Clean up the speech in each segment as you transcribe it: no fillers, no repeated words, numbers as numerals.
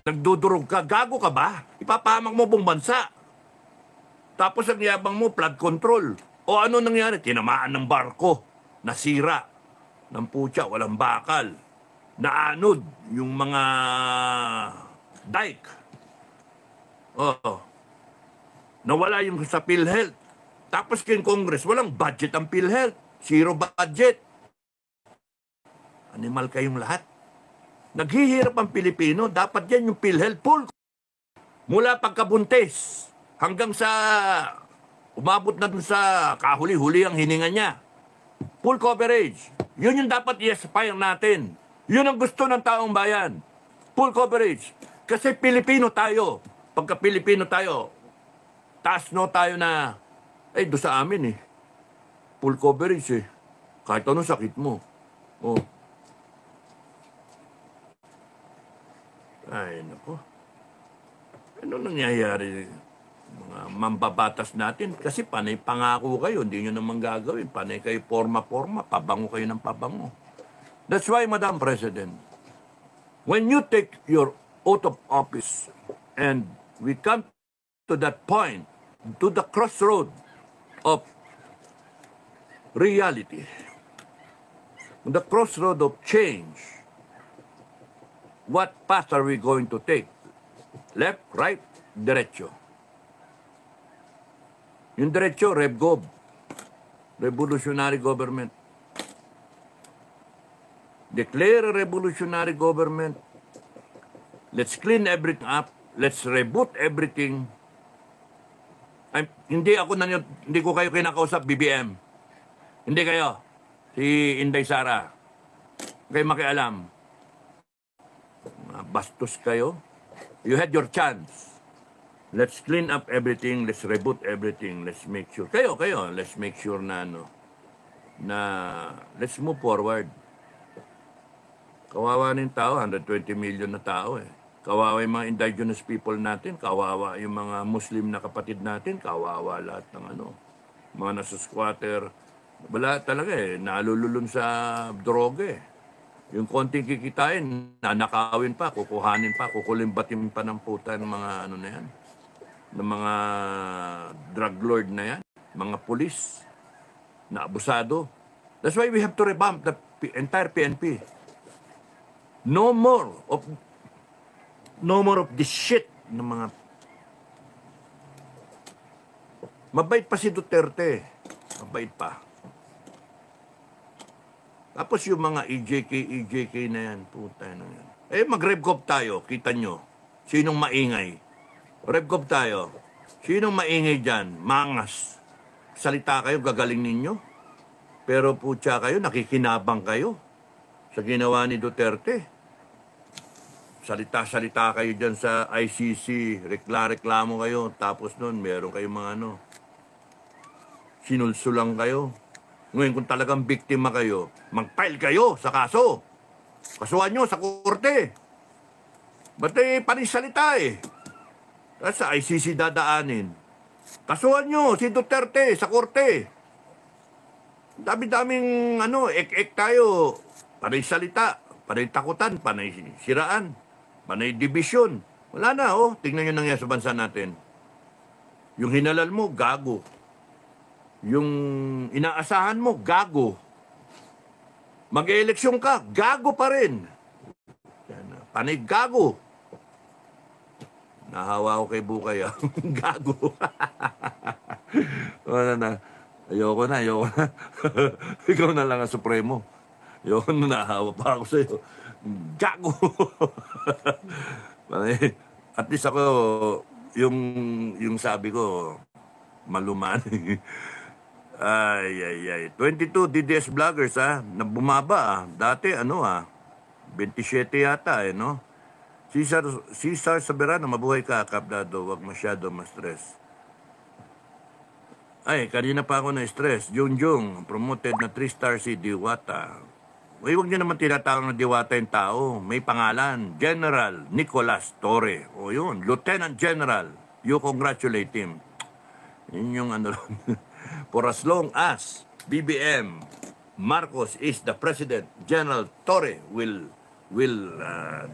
Nagdudurog ka, gago ka ba? Ipapahamak mo buong bansa. Tapos ang yabang mo, flood control. O ano nangyari? Tinamaan ng barko. Nasira. Ng putya, walang bakal. Naanod yung mga dike. Oh. Nawala yung sa PhilHealth. Tapos yung Congress, walang budget ang PhilHealth. Zero budget. Animal kayong lahat. Naghihirap ang Pilipino, dapat yan yung PhilHealth full. Mula pagkabuntis hanggang sa umabot na dun sa kahuli-huli ang hininga niya. Full coverage. Yun yung dapat i-aspire natin. Yun ang gusto ng taong bayan. Full coverage. Kasi Pilipino tayo. Pagka Pilipino tayo, taas no tayo na, doon sa amin full coverage Kahit anong sakit mo. Oh. Ay, nako. Ano nangyayari? Mga mambabatas natin. Kasi panay pangako kayo. Hindi nyo naman gagawin. Panay kayo forma-forma. Pabango kayo ng pabango. That's why, Madam President, when you take your oath of office and we come to that point, to the crossroad of reality, the crossroad of change, what path are we going to take? Left, right, derecho. Yung derecho, RevGov. Revolutionary government. Declare a revolutionary government. Let's clean everything up. Let's reboot everything. Hindi ko kayo kinakausap, BBM. Hindi kayo. Si Inday Sara. Kayo makialam. Bastos kayo. You had your chance. Let's clean up everything. Let's reboot everything. Let's make sure. Kayo. Let's make sure na let's move forward. Kawawa ng tao. 120 million na tao Kawawa yung mga indigenous people natin. Kawawa yung mga Muslim na kapatid natin. Kawawa lahat ng mga nasa squatter. Wala talaga nalululun sa droga Yung konting kikitain, nanakawin pa, kukuhanin pa, kukulimbatin pa ng puta ng mga na yan. Ng mga drug lord na yan. Mga pulis na abusado. That's why we have to revamp the entire PNP. No more of this shit ng mga... Mabait pa si Duterte. Mabait pa. Tapos yung mga EJK na yan, puta na yan. Mag-RevGov tayo, kita nyo. Sinong maingay? RevGov tayo. Sinong maingay dyan? Mangas. Salita kayo, gagaling ninyo. Pero putya kayo, nakikinabang kayo sa ginawa ni Duterte. Salita-salita kayo dyan sa ICC, reklamo kayo. Tapos nun, meron kayong mga sinulsulang kayo. Ngayon, kung talagang biktima kayo, mag-file kayo sa kaso. Kasuhan nyo sa korte. Ba't panisalita Tapos sa ICC dadaanin. Kasuhan nyo si Duterte sa korte. Dami-daming ek-ek tayo. Panay salita, panay takutan, panay siraan, panay division. Wala na tingnan nyo nangyari sa bansa natin. Yung hinalal mo, gago. Yung inaasahan mo, gago. Mag-eleksyon ka, gago pa rin. Panay gago. Nahawa ko kay Bukay. Gago. Wala na. Ayoko na. Ikaw na lang ang supremo. Ayoko na, nahawa pa ako sa'yo. Gago. At least ako, yung sabi ko, maluman. Ay. 22 DDS vloggers na bumaba Dati 27 yata Cesar Soberano, mabuhay ka, Kapdado. Huwag masyado ma-stress. Kanina pa ako na-stress. Junjung, promoted na 3-star si Diwata. Huwag niyo naman tinatawag na Diwata yung tao. May pangalan, General Nicolas Torre. O yun, Lieutenant General. You congratulate him. Yun yung For as long as BBM Marcos is the president, General Torre will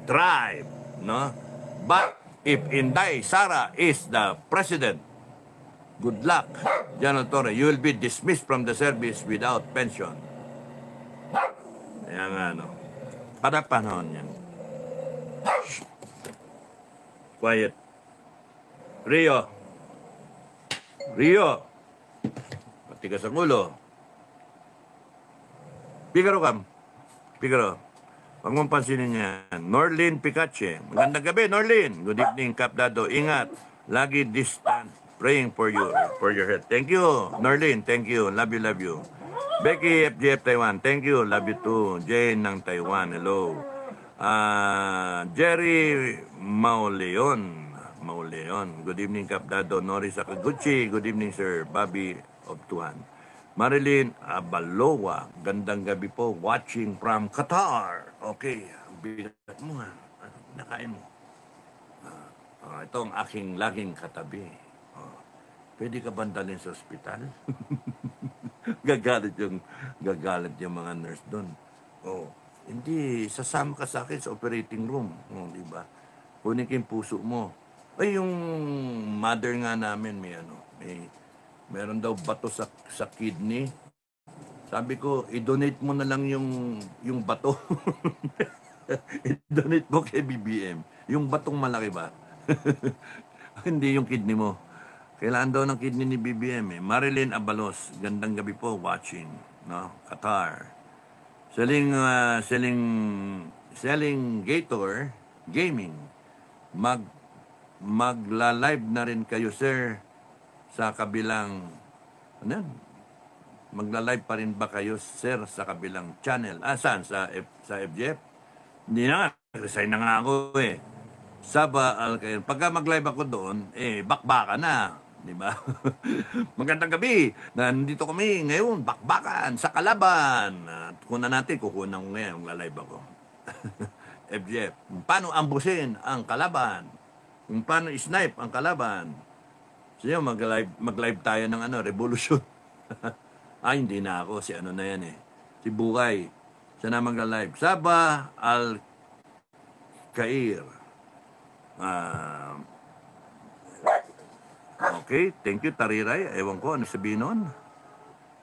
drive But if Inday Sara is the president, good luck, General Torre. You will be dismissed from the service without pension. Kaya nga, no. Para panahon yan. Shh. Quiet. Rio. Matigas ang ulo. Pigaro kam. Pigaro. Huwag mong pansinin yan. Norlin Picache. Magandang gabi, Norlin. Good evening, Kap Dado. Ingat. Lagi distant. Praying for you, for your health. Thank you, Norlin. Thank you. Love you. Becky, FGF Taiwan. Thank you. Love you too. Jane ng Taiwan. Hello. Jerry Mauleon. Good evening, Kap Dado. Norris Akaguchi. Good evening, sir. Bobby of Tuhan. Marilyn Abaloa. Gandang gabi po. Watching from Qatar. Okay. Bigat mo ha. Nakain mo. Ito ang aking laging katabi. Pwede ka bandalin sa ospital? gagalit yung mga nurse doon. Hindi, sasama ka sa akin sa operating room. Di ba? Kunin ko yung puso mo. Ay, yung mother nga namin, meron daw bato sa kidney. Sabi ko, i-donate mo na lang yung bato. I-donate mo kay BBM. Yung batong malaki ba? Hindi yung kidney mo. Kailangan daw ng kidney ni BBM. Marilyn Abalos, gandang gabi po, watching. No? Qatar. Selling Gator Gaming. Magla-live na rin kayo, sir, sa kabilang, magla-live pa rin ba kayo, sir, sa kabilang channel? Saan? Sa FGF? Hindi na nga. Resign na nga ako eh. Saba, pagka mag-live ako doon, bakbaka na. Diba? Magandang gabi. Nandito kami ngayon, bakbakan, sa kalaban. Kunan natin, kukunan ko ngayon, mag-live ako. FGF. Paano ambusin ang kalaban? Kung paano snipe ang kalaban? So yun, mag-live tayo ng revolution. Hindi na ako. Si ano na yan eh. Si Bukay. Siya na mag-live. Saba Al-Kair. Okay. Thank you, Tariray. Ewan ko, ano sabihin nun?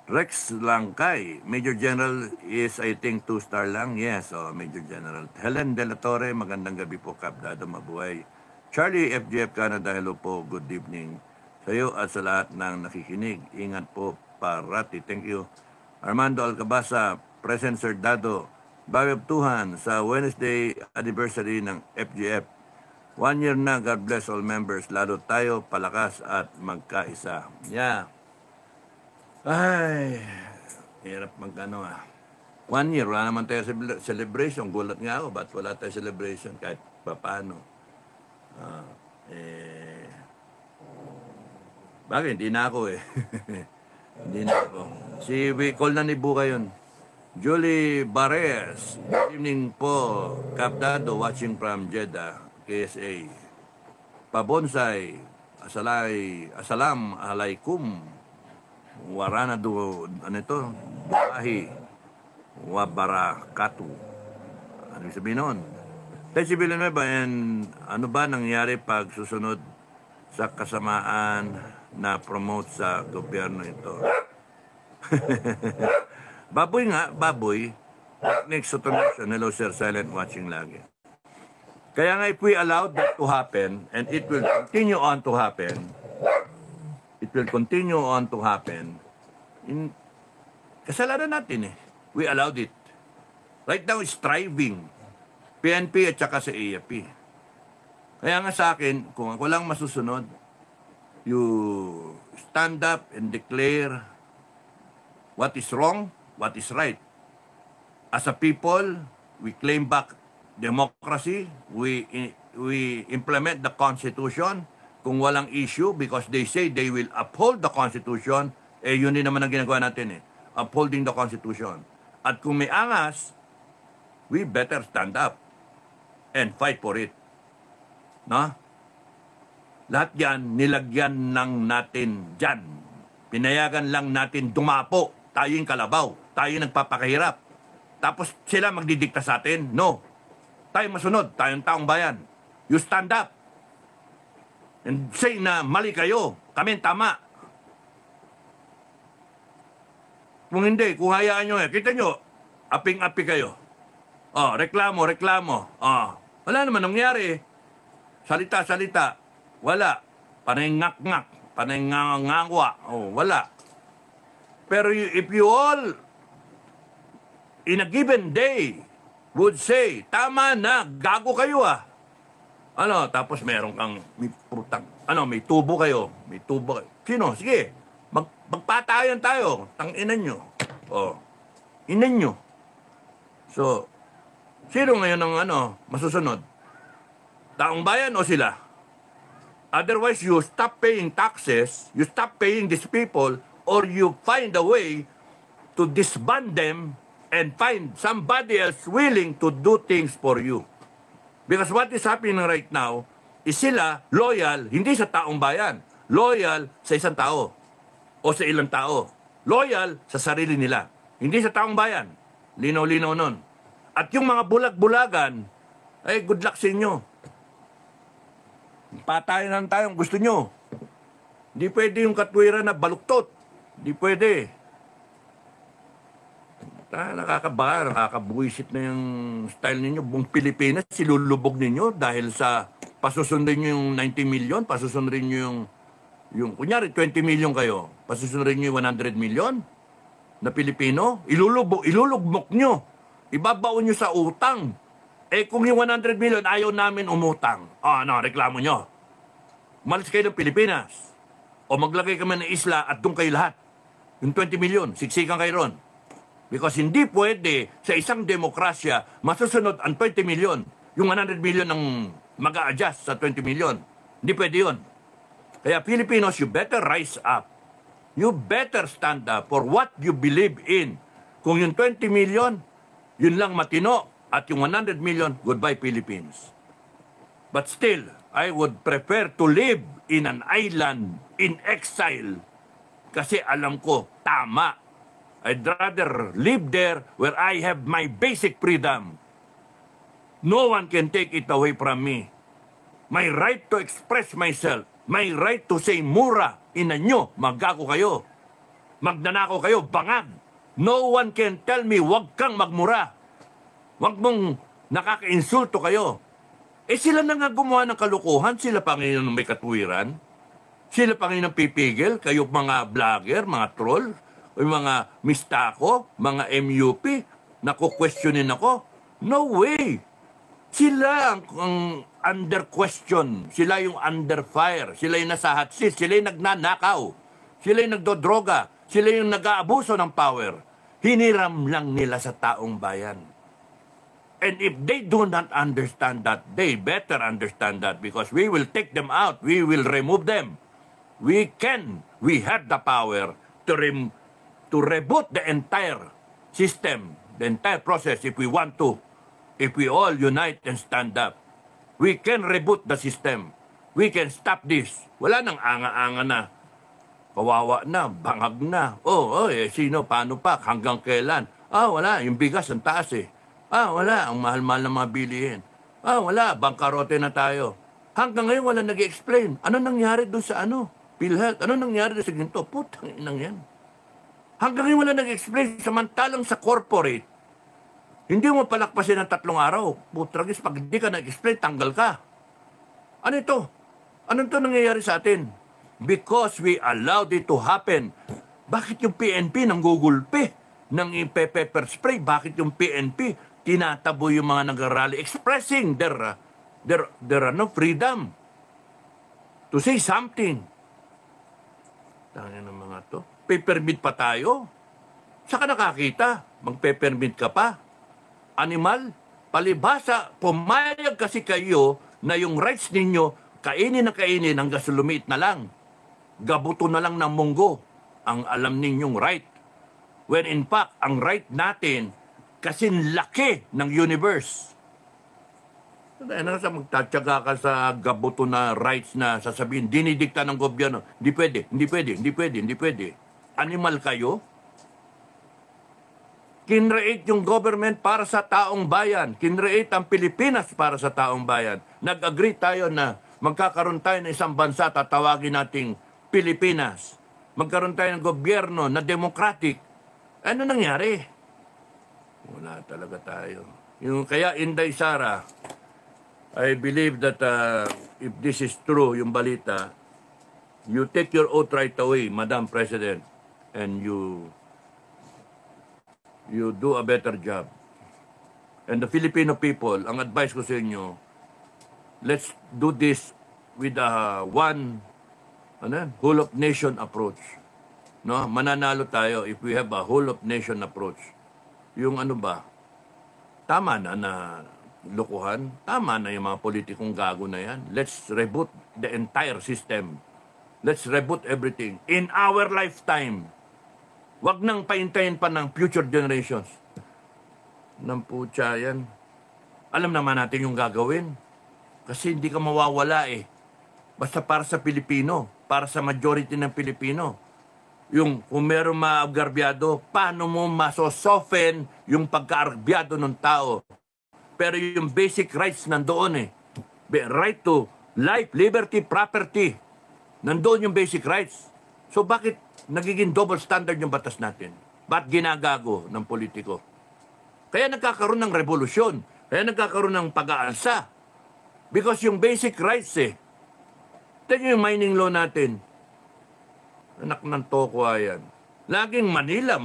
Rex Langkay. Major General is, I think, 2-star lang. Yes, Major General. Helen De La Torre. Magandang gabi po, Kap Dado. Mabuhay. Charlie FGF Canada. Hello po. Good evening. Sa iyo at sa lahat ng nakikinig. Ingat po parati. Thank you. Armando Alcabasa, present Sir Dado. Bawi of Tuhan sa Wednesday anniversary ng FGF. 1 year na. God bless all members. Lalo tayo palakas at magkaisa. Yeah. Ay, hirap magkano 1 year. Wala naman tayo celebration. Gulat nga ako. Ba't wala tayo celebration kahit paano? Bakit? Hindi na ako eh. Hindi na ako. Call na ni Buka yun. Julie Barres. Good evening po. Kap Dado, watching from Jeddah, KSA. Pabonsay. Asalam alaikum. Warana do, Duahi. Wabarakatu. Ano yung sabihin nun? Tessie Villanueva, and ano ba nangyari pag susunod sa kasamaan na promote sa gobyerno ito? Baboy nga, baboy. Next automation. Hello, sir. Silent watching lagi. Kaya nga, if we allow that to happen, and it will continue on to happen, kasalanan natin eh. We allowed it. Right now, it's striving. PNP at saka sa AFP. Kaya nga sa akin, kung ako lang masusunod, you stand up and declare what is wrong, what is right. As a people, we claim back democracy, we implement the Constitution kung walang issue because they say they will uphold the Constitution, yun din naman ang ginagawa natin eh, upholding the Constitution. At kung may angas, we better stand up and fight for it. No? Lahat yan, nilagyan lang natin dyan. Pinayagan lang natin dumapo. Tayo yung kalabaw. Tayo yung nagpapakahirap. Tapos sila magdidikta sa atin? No. Tayo masunod. Tayong taong bayan. You stand up and say na mali kayo, kami tama. Kung hindi, kung hayaan nyo kita nyo, aping-api kayo. Reklamo. Wala naman nangyari. Salita. Wala. Panay ngak-ngak. Panay ngangangwa. Wala. Pero if you all, in a given day, would say, tama na, gago kayo tapos meron kang, may tubo kayo. Sino? Sige. Magpatayan tayo. Tang-inan nyo. Inan nyo. So, sino ngayon ang masusunod? Taong bayan o sila? Otherwise, you stop paying taxes, you stop paying these people, or you find a way to disband them and find somebody else willing to do things for you. Because what is happening right now is sila loyal, hindi sa taong bayan, loyal sa isang tao o sa ilang tao. Loyal sa sarili nila, hindi sa taong bayan. Linaw-linaw nun. At yung mga bulag-bulagan, ay good luck sa inyo. Patayan tayong gusto nyo. Hindi pwede yung katwiran na baluktot. Hindi pwede. Nakakabuwisit na yung style ninyo. Buong Pilipinas, silulubog ninyo dahil sa pasusundin nyo yung 90 million, pasusundin nyo yung kunyari, 20 million kayo, pasusundin nyo yung 100 million na Pilipino, ilulugmok nyo. Ibabaon nyo sa utang. Kung yung 100 million, ayaw namin umutang. Reklamo nyo. Umalis kayo ng Pilipinas. O maglagay kami ng isla at doon kayo lahat. Yung 20 million, siksikan kayo ron. Because hindi pwede sa isang demokrasya masusunod ang 20 million. Yung 100 million ang mag-a-adjust sa 20 million. Hindi pwede yun. Kaya Filipinos, you better rise up. You better stand up for what you believe in. Kung yung 20 million, yun lang matino. At yung 100 million, goodbye Philippines. But still, I would prefer to live in an island in exile. Kasi alam ko, tama. I'd rather live there where I have my basic freedom. No one can take it away from me. My right to express myself. My right to say mura. Ina nyo, magago kayo. Magnanako kayo, bangag. No one can tell me, wag kang magmura. Wag mong nakaka-insulto kayo. Sila na nga gumawa ng kalukuhan. Sila pa ngayon may katwiran. Sila pa ngayon pipigil. Kayo mga vlogger, mga troll, o mga mistako, mga MUP, naku-questionin ako. No way. Sila ang under question. Sila yung under fire. Sila yung nasa hot seat. Sila yung nagnanakaw. Sila yung nagdodroga. Sila yung nag-aabuso ng power. Hiniram lang nila sa taong bayan. And if they do not understand that, they better understand that because we will take them out. We will remove them. We have the power to reboot the entire system, the entire process if we want to. If we all unite and stand up. We can reboot the system. We can stop this. Wala nang anga-anga na. Kawawa na, bangag na. Sino, paano pa, hanggang kailan? Wala, yung bigas ang taas wala, ang mahal-mahal ng mga bilihin. Wala, bangkarote na tayo. Hanggang ngayon wala nag-explain. Ano nangyari doon sa PhilHealth? Ano nangyari doon sa ginto? Putang inang yan. Hanggang ngayon wala nag-explain. Samantalang sa corporate, hindi mo palakpasin ng 3 araw. Putragis, pag hindi ka nag-explain, tanggal ka. Ano ito? Ano ito nangyayari sa atin? Because we allowed it to happen. Bakit yung PNP nanggugulpi ng pepper spray? Bakit yung PNP tinatabo yung mga nag-rally expressing their freedom to say something? Tangin ng mga to. Pay-permit pa tayo? Saka nakakita, mag-pay-permit ka pa? Animal, palibhasa, pumayag kasi kayo na yung rights ninyo, kainin hanggang sulumiit na lang. Gabuto na lang ng munggo ang alam ninyong right. When in fact, ang right natin, kasing laki ng universe. Ano sa magtatsaga ka sa gabuto na rights na sasabihin, dinidikta ng gobyerno, hindi pwede. Animal kayo? Kinreate yung government para sa taong bayan. Kinreate ang Pilipinas para sa taong bayan. Nag-agree tayo na magkakaroon tayo ng isang bansa, tatawagin nating Pilipinas. Magkaroon tayo ng gobyerno na democratic. Ano nangyari? Wala talaga tayo. Kaya Inday Sara, I believe that if this is true, yung balita, you take your oath right away, Madam President, and you do a better job. And the Filipino people, ang advice ko sa inyo, let's do this with a whole of nation approach. No, mananalo tayo if we have a whole of nation approach. Yung tama na lukuhan, tama na yung mga politikong gago na yan. Let's reboot the entire system. Let's reboot everything in our lifetime. Wag nang paintayin pa ng future generations. Nang putya yan. Alam naman natin yung gagawin. Kasi hindi ka mawawala eh. Basta para sa Pilipino, para sa majority ng Pilipino. Yung kung meron maagarbyado, paano mo masosoften yung pagkaarbyado ng tao? Pero yung basic rights nandoon eh. Right to life, liberty, property. Nandoon yung basic rights. So bakit nagiging double standard yung batas natin? Ba't ginagago ng politiko? Kaya nagkakaroon ng revolusyon. Kaya nagkakaroon ng pag-aalsa. Because yung basic rights eh. Tignan yung mining law natin. Anak ng toko yan. Laging Manila,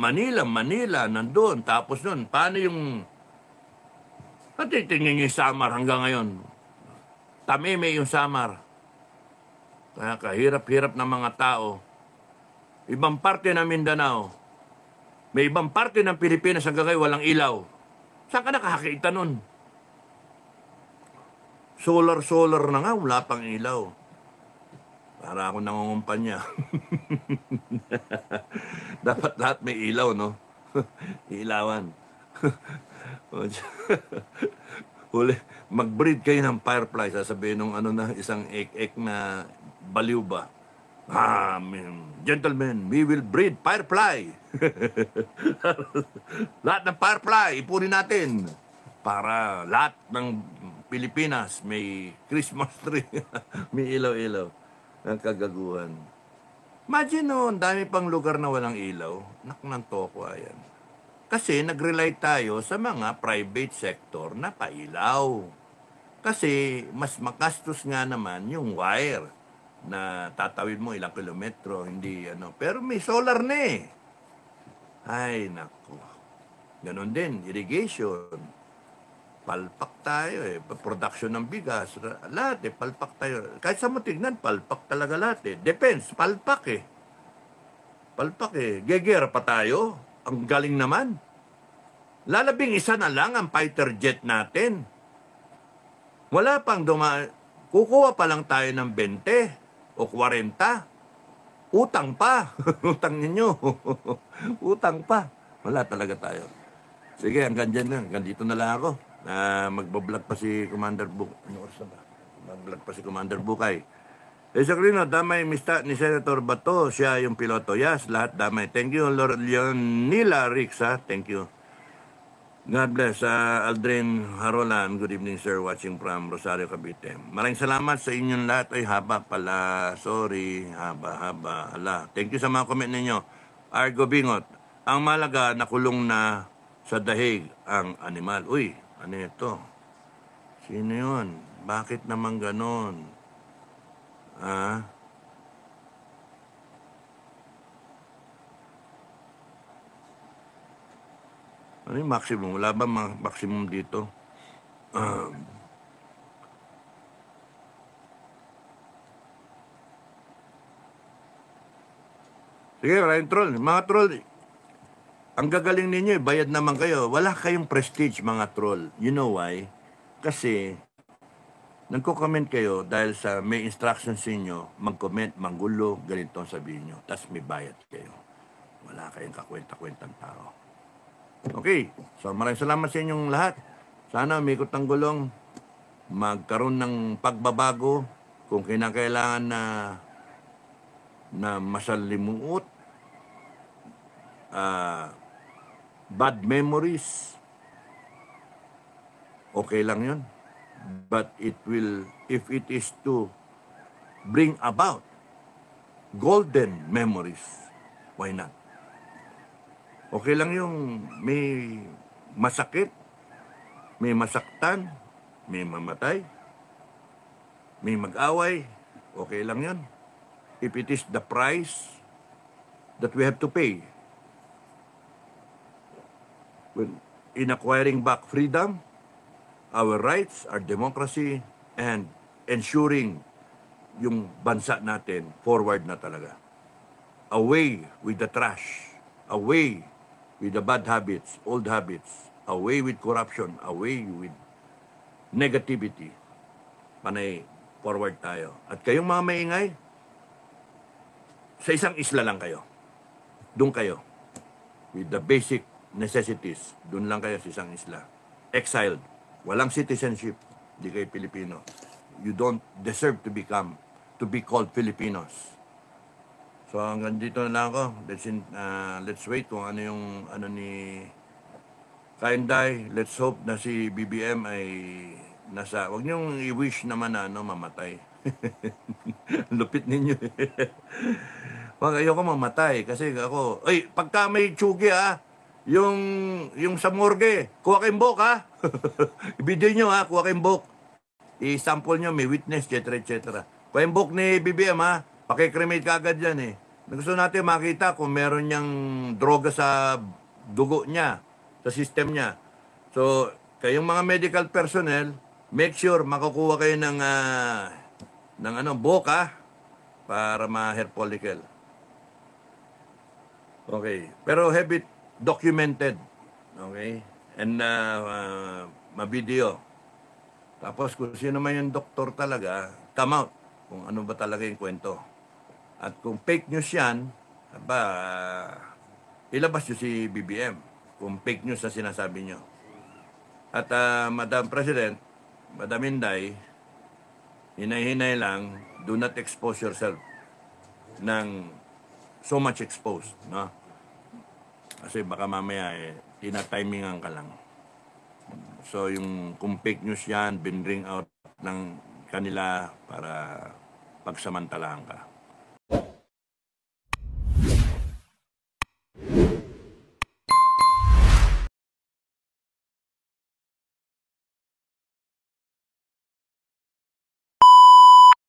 nandun. Tapos nun, paano yung... Tingnan yung Samar hanggang ngayon. Tameme yung Samar. Kaya kahirap-hirap ng mga tao. Ibang parte ng Mindanao, may ibang parte ng Pilipinas hanggang ngayon walang ilaw. Saan ka nakakita nun? Solar na nga, wala pang ilaw. Para ako nangungumpanya. Dapat lahat may ilaw, no? Ilawan. Mag-breed kayo ng firefly, sasabihin ng isang ek na baliw ba? Gentlemen, we will breed firefly. Lahat ng firefly, ipunin natin. Para lahat ng Pilipinas may Christmas tree. May ilaw-ilaw. Ang kagaguhan. Imagine ang dami pang lugar na walang ilaw. Naknang toko yan. Kasi nag-rely tayo sa mga private sector na pailaw. Kasi mas makastos nga naman yung wire na tatawid mo ilang kilometro, hindi Pero may solar na eh. Ay, naku. Ganon din, irrigation. Palpak tayo eh. Production ng bigas. Lahat eh, palpak tayo. Kahit sa mo tignan, palpak talaga lahat eh. Depends, palpak eh. Palpak eh. Gegera pa tayo. Ang galing naman. Lalabing isa na lang ang fighter jet natin. Wala pang kukuha pa lang tayo ng 20 o 40. Utang pa. Utang ninyo. Utang pa. Wala talaga tayo. Sige, hanggang dyan lang. Hanggang dito na lang ako. Magbablog pa si Commander Bukay. Ano oras na ba? Magbablog pa si Commander Bukay. Sakrino, damay mista ni Senator Bato. Siya yung piloto. Yes, lahat damay. Thank you, Lord Leonila Rixa. Thank you. God bless. Aldrin Harolan, good evening sir, watching from Rosario, Cavite. Maraming salamat sa inyong lahat. Ay, haba pala. Sorry, haba. Ala. Thank you sa mga comment ninyo. Argo Bingot, ang malaga nakulong na sa dahig ang animal. Uy, ano ito? Sino yun? Bakit naman ganon? Ano yung maximum? Wala ba maximum dito? Sige, maraming troll. Mga troll, ang gagaling ninyo, bayad naman kayo. Wala kayong prestige, mga troll. You know why? Kasi, nagko-comment kayo dahil sa may instructions sa inyo, mag-comment, manggulo, ganito ang sabihin nyo. Tapos may bayad kayo. Wala kayong kakwenta-kwentang tao. Okay, so maraming salamat sa inyong lahat. Sana umikot ang gulong, magkaroon ng pagbabago kung kinakailangan na masalimuot, bad memories, okay lang yun. But it will, if it is to bring about golden memories, why not? Okay lang yung may masakit, may masaktan, may mamatay, may mag-away, okay lang yun. If it is the price that we have to pay in acquiring back freedom, our rights, our democracy, and ensuring yung bansa natin forward na talaga. Away with the trash, away with the bad habits, old habits, away with corruption, away with negativity. Panay forward tayo. At kayong mga maingay, sa isang isla lang kayo. Doon kayo. With the basic necessities. Doon lang kayo sa isang isla. Exiled. Walang citizenship. Hindi kayo Pilipino. You don't deserve to be called Filipinos. So hanggang dito na lang ako. Let's wait kung ano yung ano ni Kainday. Let's hope na si BBM ay nasa, wag niyong i-wish naman na mamatay. Lupit ninyo. Wag, ayoko mamatay kasi ako, pagka may tsugi yung sa morgue, kuha kayong book i-video nyo kuha kayong book. I-sample nyo, may witness, etc. etc. Kuha yung book ni BBM pakikremate ka agad yan Gusto natin makita kung meron niyang droga sa dugo niya, sa system niya. So, kayong mga medical personnel, make sure makakuha kayo ng book para ma-hair follicle. Okay. Pero have it documented. Okay? And ma-video. Tapos kung sino man yung doktor talaga, come out kung ano ba talaga yung kwento. At kung fake news yan, ilabas nyo si BBM kung fake news na sinasabi nyo. At Madam President, Madam Inday, hinay-hinay lang, do not expose yourself ng so much exposed, no? Kasi baka mamaya tinatimingan ka lang. So yung kung fake news yan, binring out ng kanila para pagsamantalahan ka.